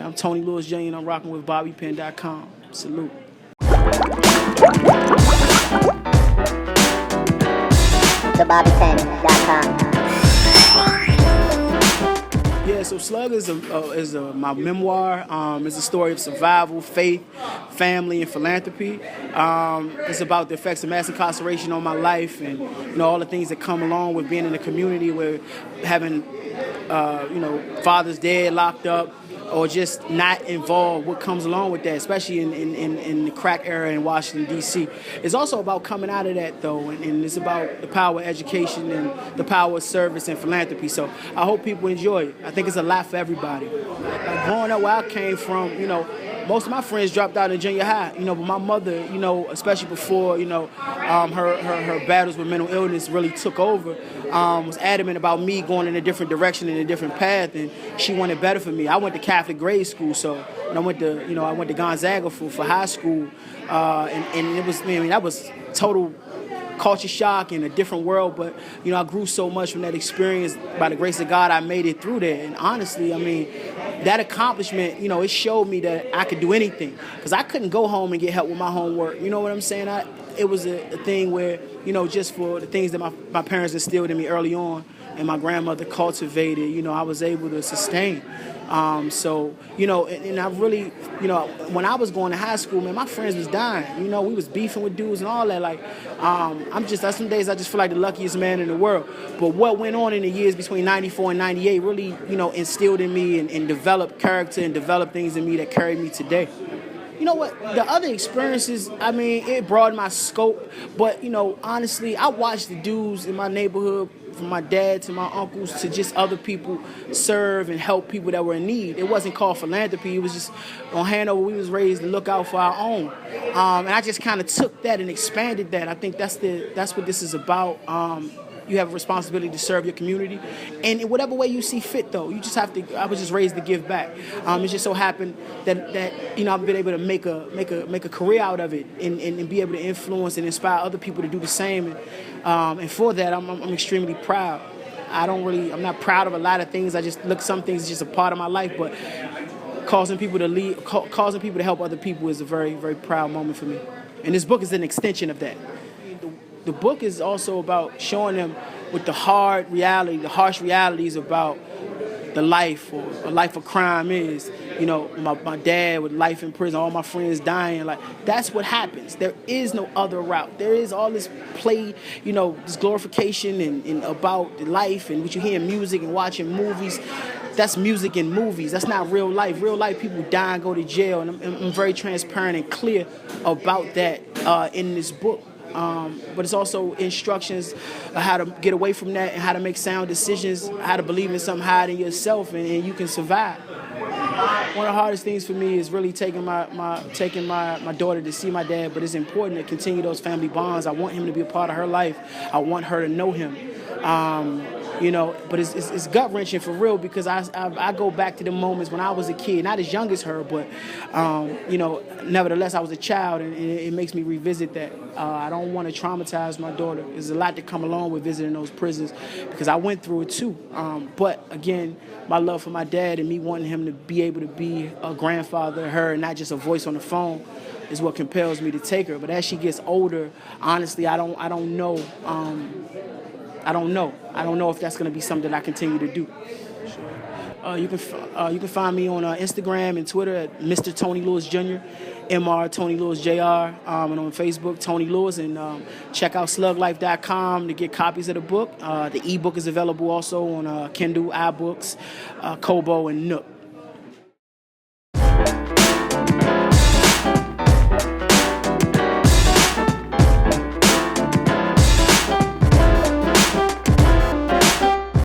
I'm Tony Lewis Jr. and I'm rocking with BobbyPin.com. Salute. BobbyPin.com. Yeah, so S.L.U.G.G is my memoir. It's a story of survival, faith, family, and philanthropy. It's about the effects of mass incarceration on my life, and all the things that come along with being in a community where having fathers dead, locked up, or just not involved, what comes along with that, especially in the crack era in Washington, D.C. It's also about coming out of that, though, and it's about the power of education and the power of service and philanthropy. So I hope people enjoy it. I think it's a lot for everybody. Like growing up where I came from, most of my friends dropped out in junior high, but my mother, especially before, her battles with mental illness really took over, was adamant about me going in a different direction and a different path, and she wanted better for me. I went to Catholic grade school, so I went to Gonzaga for high school, and it was, that was total culture shock in a different world, but I grew so much from that experience. By the grace of God, I made it through there, and honestly, that accomplishment, it showed me that I could do anything, because I couldn't go home and get help with my homework. You know what I'm saying? It was a thing where, just for the things that my parents instilled in me early on and my grandmother cultivated, I was able to sustain. So, and I really, when I was going to high school, man, my friends was dying. We was beefing with dudes and all that. Like, some days I just feel like the luckiest man in the world. But what went on in the years between 94 and 98 really, instilled in me and developed character and developed things in me that carried me today. You know what? The other experiences, it broadened my scope. But, honestly, I watched the dudes in my neighborhood, from my dad to my uncles to just other people, serve and help people that were in need. It wasn't called philanthropy. It was just on Hanover, we was raised to look out for our own. And I just kind of took that and expanded that. I think that's what this is about. You have a responsibility to serve your community, and in whatever way you see fit, though, you just have to. I was just raised to give back. It just so happened that I've been able to make a career out of it, and be able to influence and inspire other people to do the same. And for that, I'm extremely proud. I'm not proud of a lot of things. I just look, some things is just a part of my life, but causing people to lead, causing people to help other people is a very, very proud moment for me. And this book is an extension of that. The book is also about showing them what the harsh realities about the life or a life of crime is. My dad with life in prison, all my friends dying. Like, that's what happens. There is no other route. There is all this play, this glorification and about life and what you hear in music and watching movies. That's music and movies. That's not real life. Real life, people die and go to jail. And I'm very transparent and clear about that in this book. But it's also instructions on how to get away from that and how to make sound decisions, how to believe in something higher than yourself, and you can survive. One of the hardest things for me is really taking my daughter to see my dad, but it's important to continue those family bonds. I want him to be a part of her life. I want her to know him. But it's gut-wrenching for real, because I go back to the moments when I was a kid, not as young as her, but, nevertheless, I was a child, and it makes me revisit that. I don't want to traumatize my daughter. There's a lot to come along with visiting those prisons, because I went through it too. But, again, my love for my dad and me wanting him to be able to be a grandfather to her and not just a voice on the phone is what compels me to take her. But as she gets older, honestly, I don't know. I don't know if that's going to be something that I continue to do. You can find me on Instagram and Twitter at Mr. Tony Lewis Jr., Mr. Tony Lewis Jr., and on Facebook, Tony Lewis, and check out SLUGlife.com to get copies of the book. The ebook is available also on Kindle, iBooks, Kobo, and Nook.